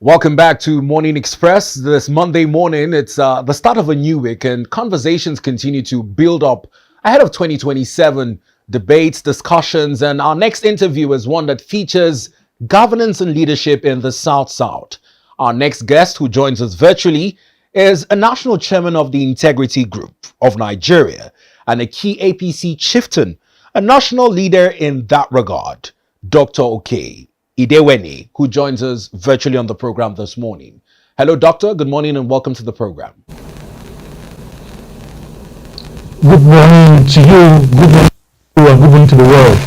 Welcome back to Morning Express. This Monday morning, it's the start of a new week and conversations continue to build up ahead of 2027 debates, discussions, and our next interview is one that features governance and leadership in the South-South. Our next guest who joins us virtually is a national chairman of the Integrity Group of Nigeria and a key APC chieftain, a national leader in that regard, Dr. Oke Idawene, who joins us virtually on the program this morning. Hello, Doctor. Good morning and welcome to the program. Good morning to you. Good morning to you and good morning to the world.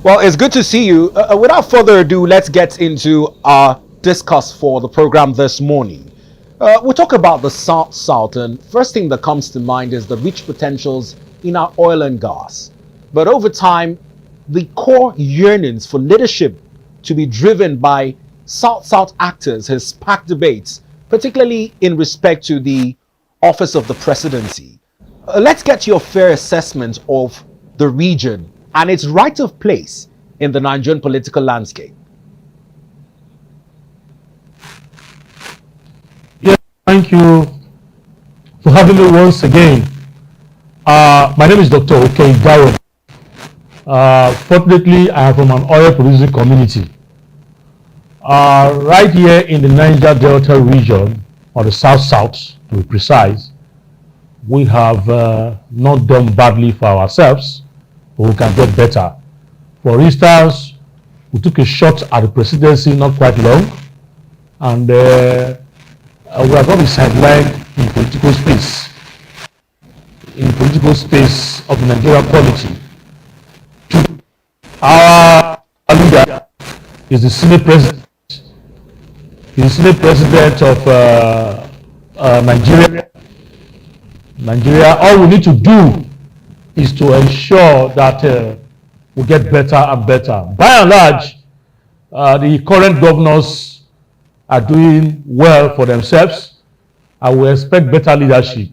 Well, it's good to see you. Without further ado, let's get into our discuss for the program this morning. We'll talk about the South-South, and first thing that comes to mind is the rich potentials in our oil and gas. But over time, the core yearnings for leadership to be driven by South-South actors has sparked debates, particularly in respect to the office of the presidency. Let's get your fair assessment of the region and its right of place in the Nigerian political landscape. Yes, thank you for having me once again. My name is Dr. Oke Idawene. Fortunately, I am from an oil producing community. Right here in the Niger Delta region, or the South-South to be precise, we have not done badly for ourselves, but we can get better. For instance, we took a shot at the presidency not quite long, and we are going to be sidelined in political space of the Nigerian polity. Our leader is the Senate President. He's the Senate President of Nigeria. All we need to do is to ensure that we get better and better. By and large, the current governors are doing well for themselves, and we expect better leadership.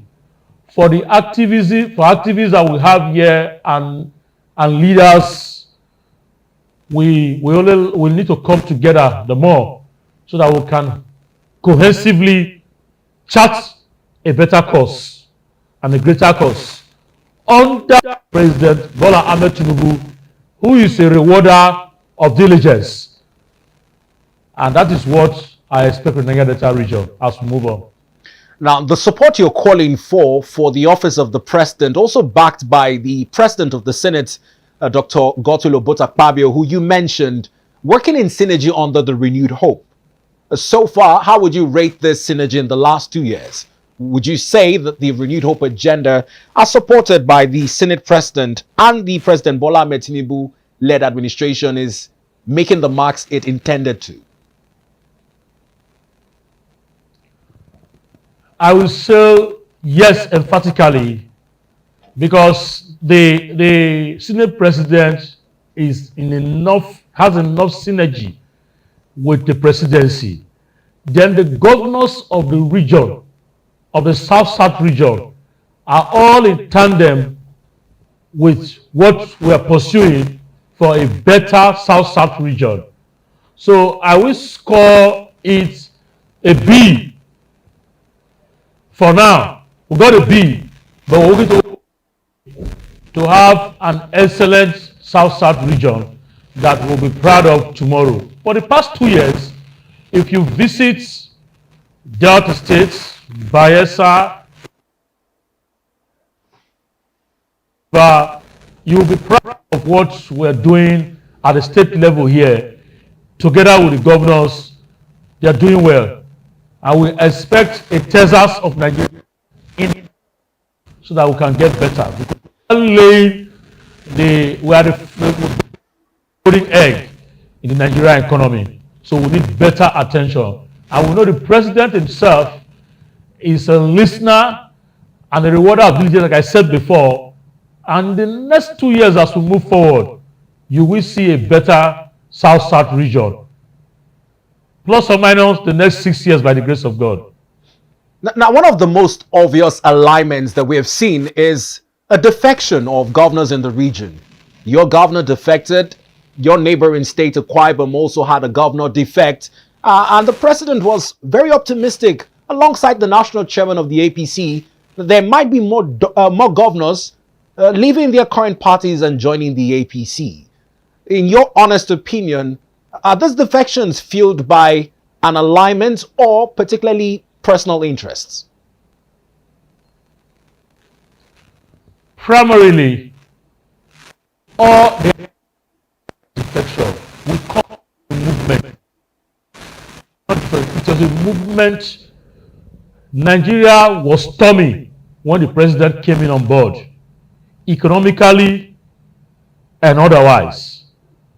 For the activists that we have here and leaders, we need to come together the more so that we can cohesively chart a better course and a greater course under President Bola Ahmed Tinubu, who is a rewarder of diligence. And that is what I expect from the Niger Delta region as we move on. Now, the support you're calling for the office of the president, also backed by the president of the Senate, Dr. Godswill Akpabio, who you mentioned, working in synergy under the renewed hope. So far, how would you rate this synergy in the last 2 years? Would you say that the renewed hope agenda, as supported by the Senate president and the President Bola Ahmed Tinubu-led administration, is making the marks it intended to? I will say yes, emphatically, because the Senate President has enough synergy with the presidency. Then the governors of the region, of the South-South region, are all in tandem with what we are pursuing for a better South-South region. So I will score it a B. For now, we got a B, but we're going to have an excellent South-South region that we'll be proud of tomorrow. For the past 2 years, if you visit Delta States, Bayelsa, you will be proud of what we're doing at the state level here. Together with the governors, they are doing well. And we expect a Texas of Nigeria in so that we can get better. We are the putting egg in the Nigerian economy. So we need better attention. And we know the president himself is a listener and a rewarder of diligence, like I said before. And the next 2 years as we move forward, you will see a better South-South region. Plus or minus the next 6 years by the grace of God. Now, one of the most obvious alignments that we have seen is a defection of governors in the region. Your governor defected, your neighboring state, Akwa Ibom, also had a governor defect, And the president was very optimistic, alongside the national chairman of the APC, that there might be more governors leaving their current parties and joining the APC. In your honest opinion, are these defections fueled by an alignment or particularly personal interests? Primarily, all the defection we call a movement. It was a movement. Nigeria was stormy when the president came in on board, economically and otherwise.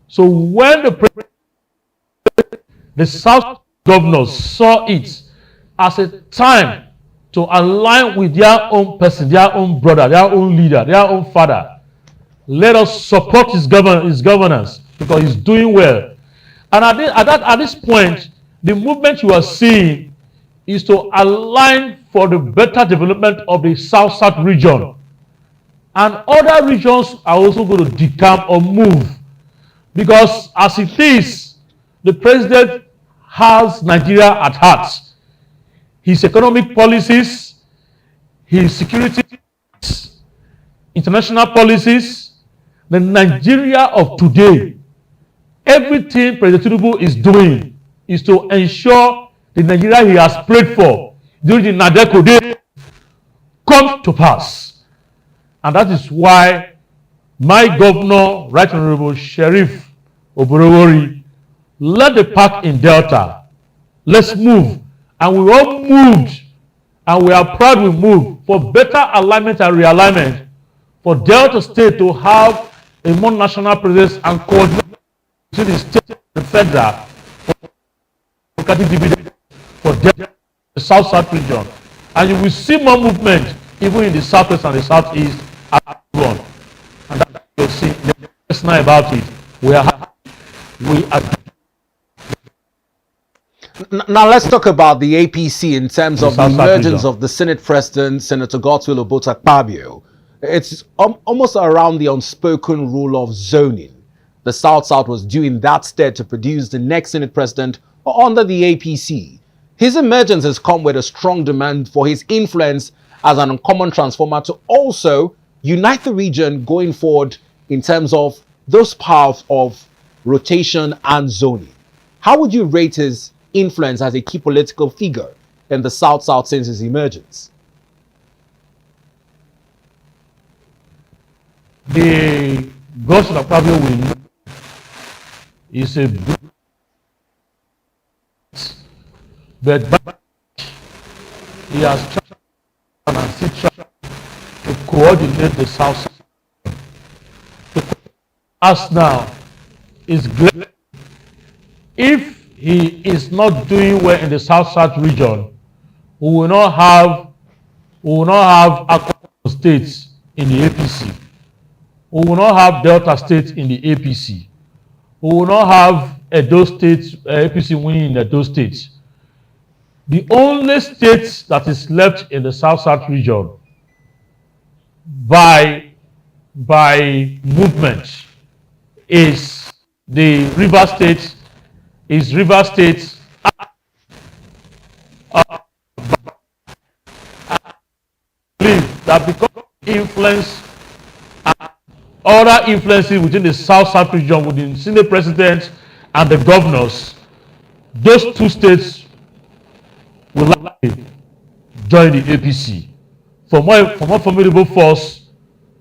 So when the South governors saw it as a time to align with their own person, their own brother, their own leader, their own father, let us support his governance because he's doing well. And at this point, the movement you are seeing is to align for the better development of the South-South region. And other regions are also going to decamp or move. Because as it is, the president has Nigeria at heart. His economic policies, his security, international policies, the Nigeria of today, everything President Tinubu is doing is to ensure the Nigeria he has prayed for during the Nadeko day comes to pass. And that is why my governor, Right Honorable Sheriff Oborowori, led the pack in Delta. Let's move. And we all moved, and we are proud we moved for better alignment and realignment for Delta State to have a more national presence and coordination between the state and the federal for Delta, the South-South region. And you will see more movement even in the Southwest and the Southeast as we go on. And that you'll see the night about it. We are Now let's talk about the APC in terms of the emergence of the Senate President, Senator Godswill Akpabio. It's almost around the unspoken rule of zoning. The South-South was due in that stead to produce the next Senate President under the APC. His emergence has come with a strong demand for his influence as an uncommon transformer to also unite the region going forward in terms of those paths of rotation and zoning. How would you rate his influence as a key political figure in the South-South since his emergence? The Godswill Akpabio we know is a but he has tried and still tried to coordinate the South. Us now is great. If he is not doing well in the South-South region, we will not have Akwa states in the APC. We will not have Delta states in the APC. We will not have Edo states, APC winning in Edo states. The only state that is left in the South-South region by movement is the River State. Is River State I believe that because of influence and other influences within the South-South region, within the Senate President and the governors, those two states will likely join the APC. For more formidable force,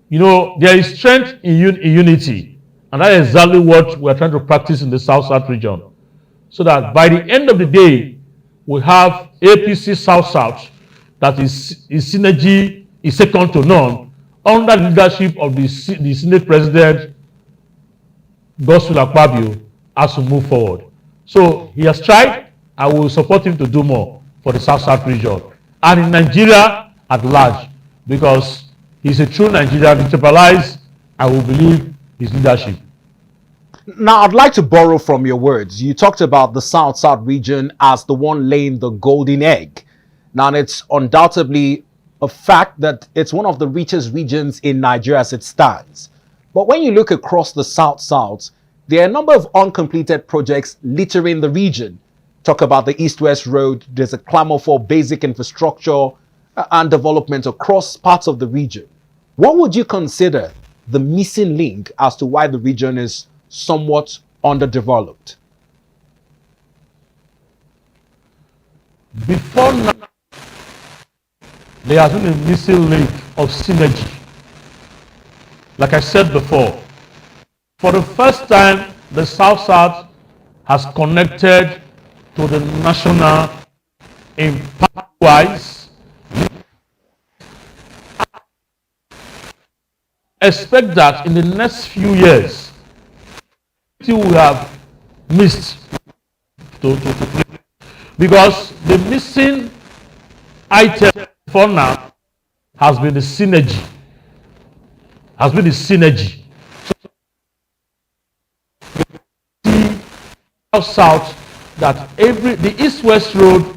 you know, there is strength in unity, and that is exactly what we are trying to practice in the South-South region. So that by the end of the day, we have APC South-South that is synergy is second to none under the leadership of the Senate President Godswill Akpabio as we move forward. So he has tried, and we will support him to do more for the South-South region and in Nigeria at large, because he's a true Nigerian, decentralized, and we believe his leadership. Now, I'd like to borrow from your words. You talked about the South-South region as the one laying the golden egg. Now, it's undoubtedly a fact that it's one of the richest regions in Nigeria as it stands. But when you look across the South-South, there are a number of uncompleted projects littering the region. talk about the East-West Road. There's a clamor for basic infrastructure and development across parts of the region. What would you consider the missing link as to why the region is somewhat underdeveloped? Before now, there has been a missing link of synergy. Like I said before, for the first time, the South-South has connected to the national impact-wise. Expect that in the next few years, we have missed because the missing item for now has been the synergy. South that the East-West Road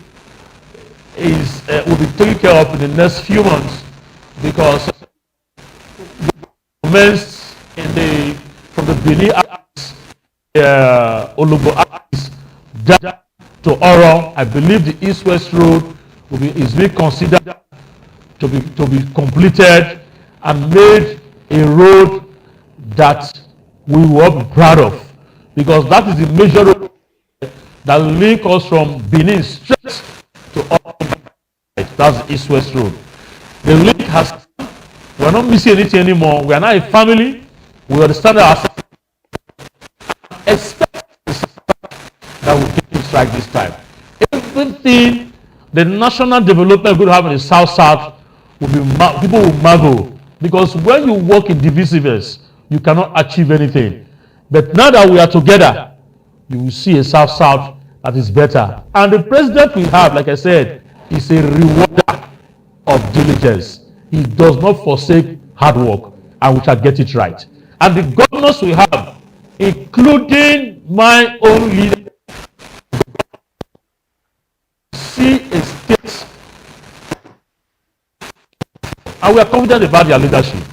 is will be taken care of in the next few months, because commenced from the Benin Olugbo down to Oro. I believe the East-West Road is being considered to be completed and made a road that we will be proud of, because that is the major road that link us from Benin straight to Oro. That's the East-West Road. The link has. We are not missing anything anymore. We are now a family. We understand ourselves. Expect that we get it right this time. Everything the national development will have in the South-South will be people will marvel, because when you work in divisiveness, you cannot achieve anything. But now that we are together, you will see a South-South that is better. And the president we have, like I said, is a rewarder of diligence. He does not forsake hard work, and we shall get it right. And the governors we have, including my own leader, see a state, and we are confident about their leadership.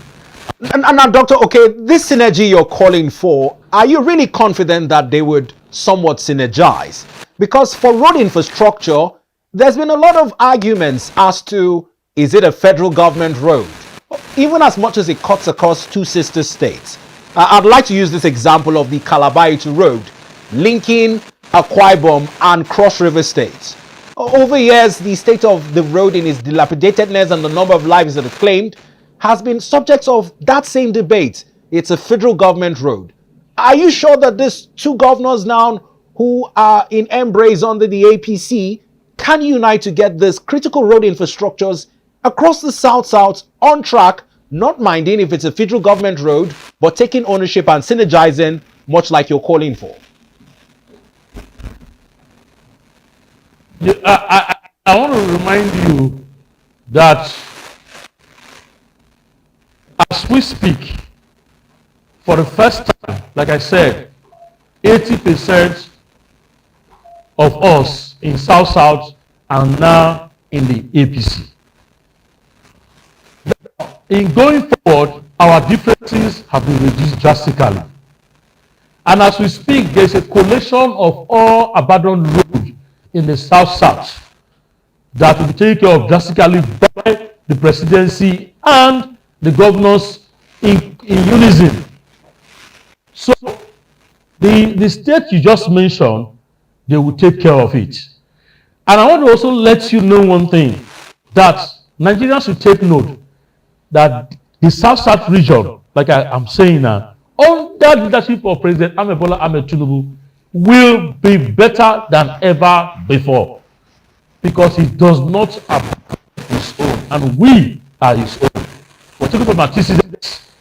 And now, Dr. Okay, this synergy you're calling for, are you really confident that they would somewhat synergize? Because for road infrastructure, there's been a lot of arguments as to, is it a federal government road? Even as much as it cuts across two sister states. I'd like to use this example of the Calabar-Itu Road, linking Akwa Ibom and Cross River states. Over years, the state of the road in its dilapidatedness and the number of lives that it claimed has been subject of that same debate. It's a federal government road. Are you sure that these two governors now who are in embrace under the APC can unite to get this critical road infrastructures across the South-South on track, not minding if it's a federal government road, but taking ownership and synergizing, much like you're calling for? I want to remind you that as we speak, for the first time, like I said, 80% of us in South-South are now in the APC. In going forward, our differences have been reduced drastically. And as we speak, there's a collation of all abandoned roads in the South-South that will be taken care of drastically by the presidency and the governors in unison. So the state you just mentioned, they will take care of it. And I want to also let you know one thing, that Nigerians should take note that the South-South region, like I'm saying now, under the leadership of President Bola Ahmed Tinubu, will be better than ever before, because he does not have his own, and we are his own. We're taking from antecedents,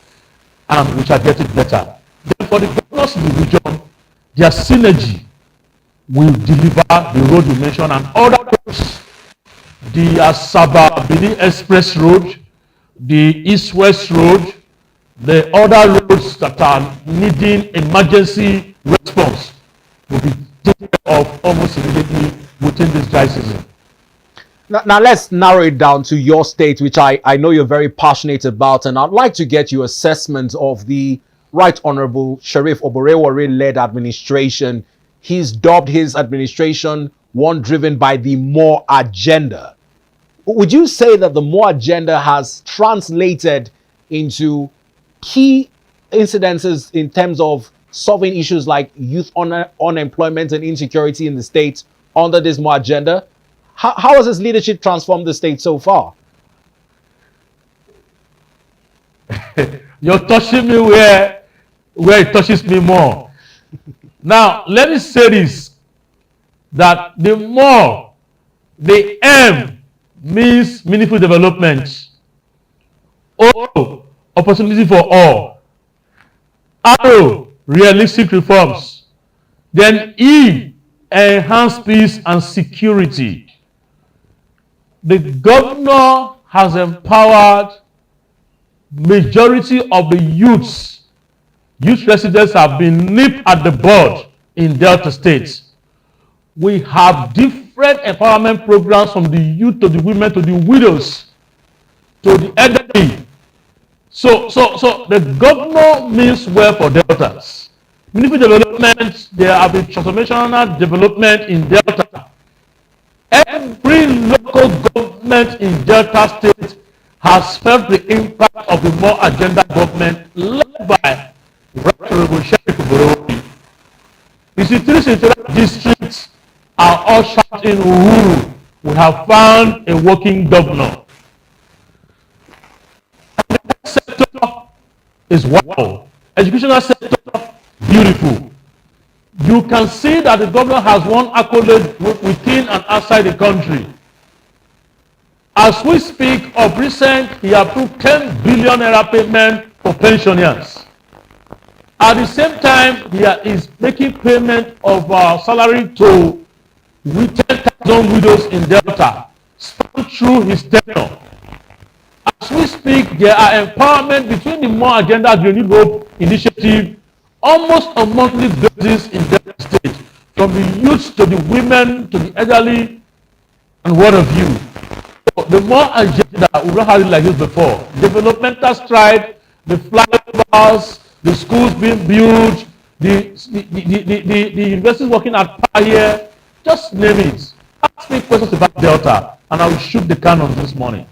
and we shall get it better. Then for the governors in the region, their synergy will deliver the road you mentioned and other roads, the Asaba-Benin Express Road, the East-West Road, the other roads that are needing emergency response will be taken care of almost immediately within this dry season. Now let's narrow it down to your state, which I know you're very passionate about, and I'd like to get your assessment of the Right Honorable Sheriff Oborevwori-led administration. He's dubbed his administration one driven by the more agenda. Would you say that the more agenda has translated into key incidences in terms of solving issues like youth unemployment and insecurity in the state under this more agenda? How has his leadership transformed the state so far? You're touching me where it touches me more. Now, let me say this, that the more the M means meaningful development, O, opportunity for all, R, realistic reforms, then E, enhanced peace and security. The governor has empowered majority of the youth residents have been nipped at the bud in Delta State. We have different empowerment programs from the youth to the women to the widows to the elderly. So the governor means well for Deltas. Meaningful development, there have been transformational development in Delta. Every local government in Delta State has felt the impact of the more agenda government led by Honorable Sheriff Borodi. The three districts are all shouting Uhuru. We have found a working governor. And the sector is wow. Educational sector, beautiful. You can see that the governor has won accolades within and outside the country. As we speak, of recent, he approved 10 billion naira payment for pensioners. At the same time, he is making payment of salary to 10,000 widows in Delta, spanned through his tenure. As we speak, there are empowerment between the More Agenda Renewed Hope initiative almost on a monthly basis in Delta State, from the youth to the women to the elderly and what have you. So the More Agenda, we've not had it like this before. Developmental stride, the flyovers, the schools being built, the universities working at par here, just name it. Ask me questions about Delta, and I will shoot the cannon this morning.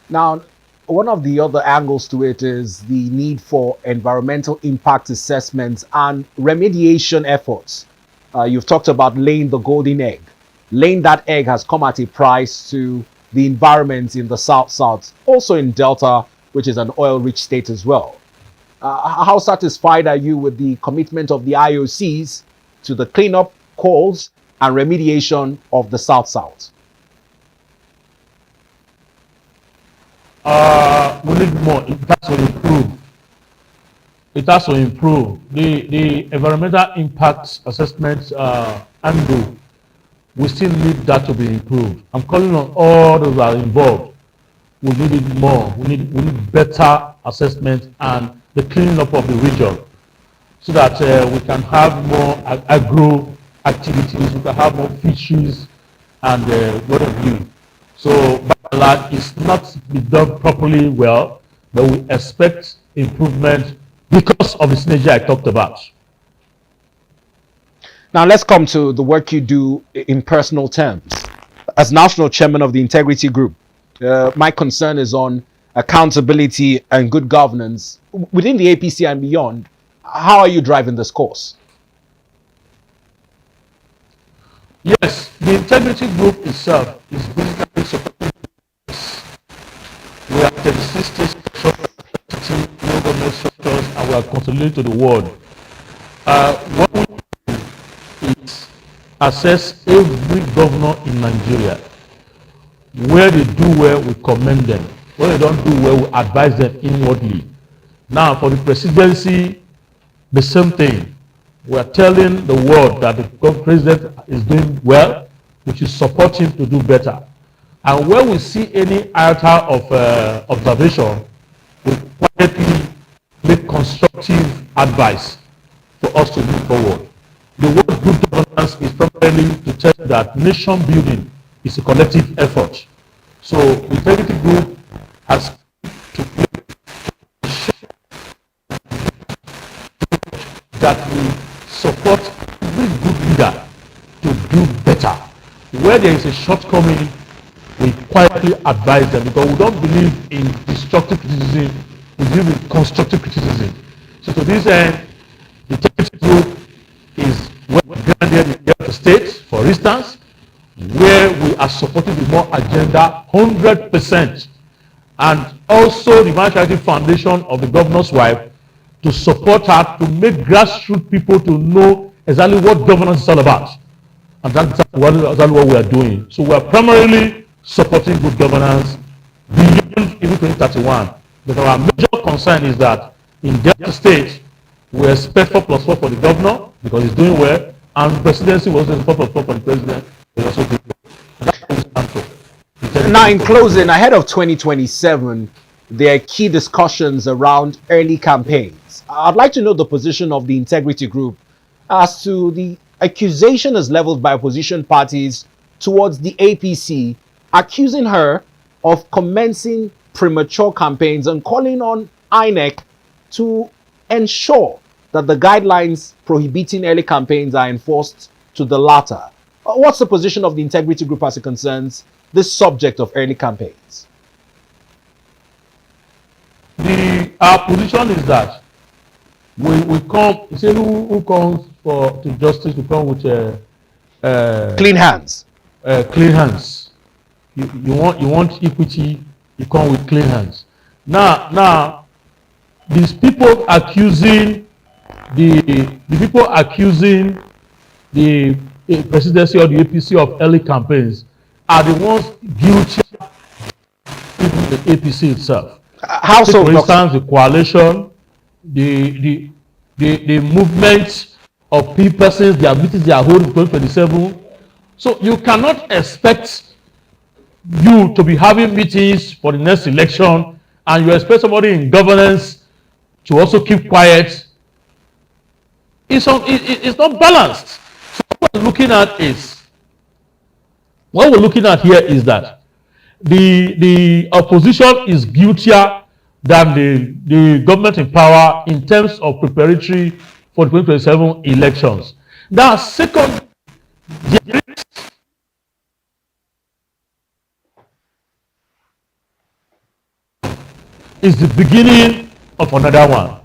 Now, one of the other angles to it is the need for environmental impact assessments and remediation efforts. You've talked about laying the golden egg. Laying that egg has come at a price to the environment in the South, also in Delta, which is an oil-rich state as well. How satisfied are you with the commitment of the IOCs to the cleanup calls and remediation of the South? We need more. It has to improve. It has to improve. The environmental impact assessment angle, we still need that to be improved. I'm calling on all those that are involved. We need it more. We need better assessment and the cleaning up of the region, so that we can have more agro activities, we can have more fisheries and what have you. So, but it's not been done properly well, but we expect improvement because of the synergy I talked about. Now let's come to the work you do in personal terms. As national chairman of the Integrity Group, my concern is on accountability and good governance within the APC and beyond. How are you driving this course? Yes, the Integrity Group itself is basically supporting us. We are 36 states, no government structures, and we are consolidated to the world. What we do is assess every governor in Nigeria. Where they do well, we commend them. Where they don't do well, we advise them inwardly. Now, for the presidency, the same thing. We are telling the world that the president is doing well, we should support him to do better. And when we see any iota of observation, we quietly make constructive advice for us to move forward. The word good governance is primarily to tell that nation building is a collective effort. So the Integrity Group has to play that we support every good leader to do better. better. Where there is a shortcoming, we quietly advise them, because we don't believe in destructive criticism, we believe in constructive criticism. So to this end, the technical group is well grounded in the state, for instance, where we are supporting the more agenda 100%, and also the Man Charity Foundation of the governor's wife to support her, to make grassroots people to know exactly what governance is all about. And that's exactly what we are doing. So we are primarily supporting good governance beyond even 2031. But our major concern is that in Delta State, we expect 4+4 for the governor because he's doing well, and the presidency was 4+4 for the president. Also doing well. And that's what we stand for. Now, in closing, ahead of 2027, there are key discussions around early campaigns. I'd like to know the position of the Integrity Group as to the accusation as leveled by opposition parties towards the APC, accusing her of commencing premature campaigns and calling on INEC to ensure that the guidelines prohibiting early campaigns are enforced to the latter. What's the position of the Integrity Group as it concerns this subject of early campaigns? Our position is that we come, you say who comes to justice, we come with clean hands. Clean hands. You want equity, you come with clean hands. Now these people accusing the presidency or the APC of early campaigns are the ones guilty of the APC itself. How so? For instance, the coalition, the movement of persons, their meetings they are holding in 2027. So you cannot expect you to be having meetings for the next election, and you expect somebody in governance to also keep quiet. It's not balanced. So what we're looking at here is that the opposition is guiltier than the government in power in terms of preparatory for the 2027 elections. Now, second, is the beginning of another one.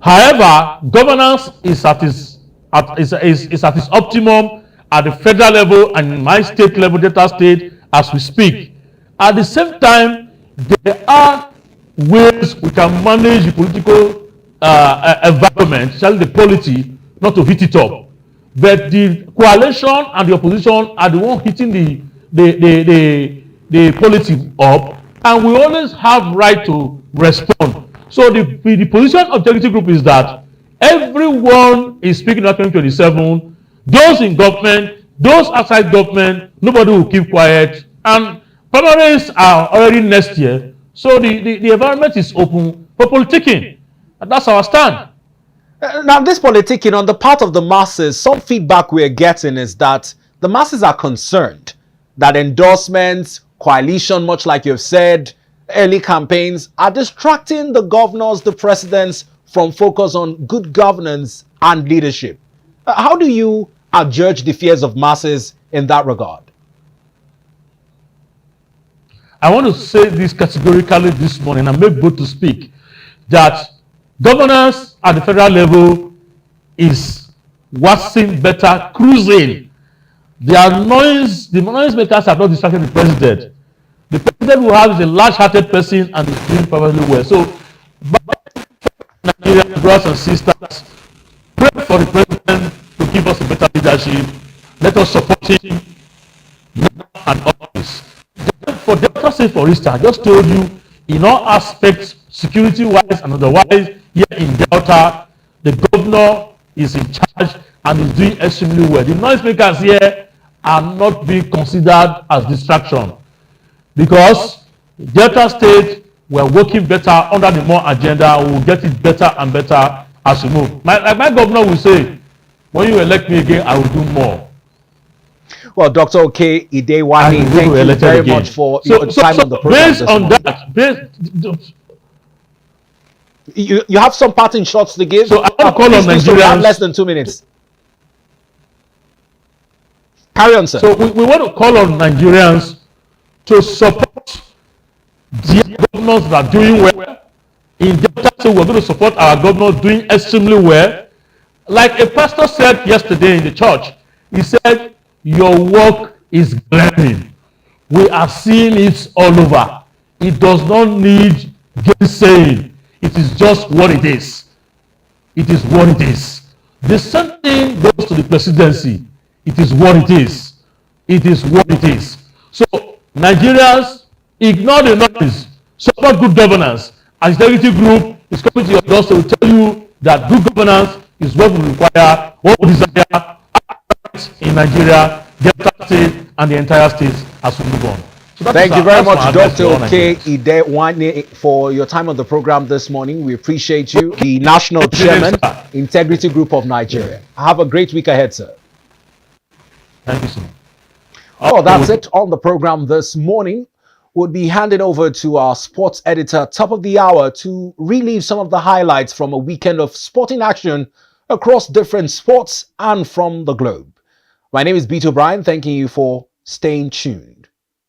However, governance is at its optimum at the federal level and in my state level, Delta State, as we speak. At the same time, there are ways we can manage the political environment, especially the polity, not to heat it up. But the coalition and the opposition are the one hitting the polity up, and we always have right to respond. So the position of the Integrity Group is that everyone is speaking about 2027. Those in government, those outside government, nobody will keep quiet. And primaries are already next year. So the environment is open for politicking. And that's our stand. Now, this politicking on the part of the masses, some feedback we're getting is that the masses are concerned that endorsements, coalition, much like you've said, early campaigns are distracting the governors, the presidents from focus on good governance and leadership. How do you adjudge the fears of masses in that regard? I want to say this categorically this morning and make both to speak, that governance at the federal level is waxing better, cruising. The noise makers have not distracted the president. The president who has is a large-hearted person and is doing perfectly well. So, Nigerian brothers and sisters, pray for the president to give us a better leadership. Let us support him now and always. For Delta State, for instance, I just told you, in all aspects, security-wise and otherwise, here in Delta, the governor is in charge and is doing extremely well. The noisemakers here are not being considered as distraction, because Delta State, we're working better under the more agenda. We will get it better and better as we move. My governor will say, when you elect me again, I will do more. Well, Dr. Oke Idawene, thank you very much for your time on the program. Based on that, you have some parting shots to give. So I want to call on Nigerians. Less than 2 minutes. Carry on, sir. So we want to call on Nigerians to support the governors that are doing well. In Delta State, we're going to support our governors doing extremely well. Like a pastor said yesterday in the church, he said, your work is glaring. We are seeing it all over. It does not need gainsaying. It is just what it is. It is what it is. The same thing goes to the presidency. It is what it is. It is what it is. So, Nigerians, ignore the noise. Support good governance. As the executive group is coming to your doorstep to tell you that good governance is what we require, what we desire in Nigeria, Delta State, and the entire state as we move on. So thank you very much, Dr. Oke Idawene, for your time on the program this morning. We appreciate you, the National Chairman, Integrity Group of Nigeria. Have a great week ahead, sir. Thank you, sir. Oh, that's it on the program this morning. We'll be handing over to our sports editor, top of the hour, to relive some of the highlights from a weekend of sporting action across different sports and from the globe. My name is Beto O'Brien, thanking you for staying tuned.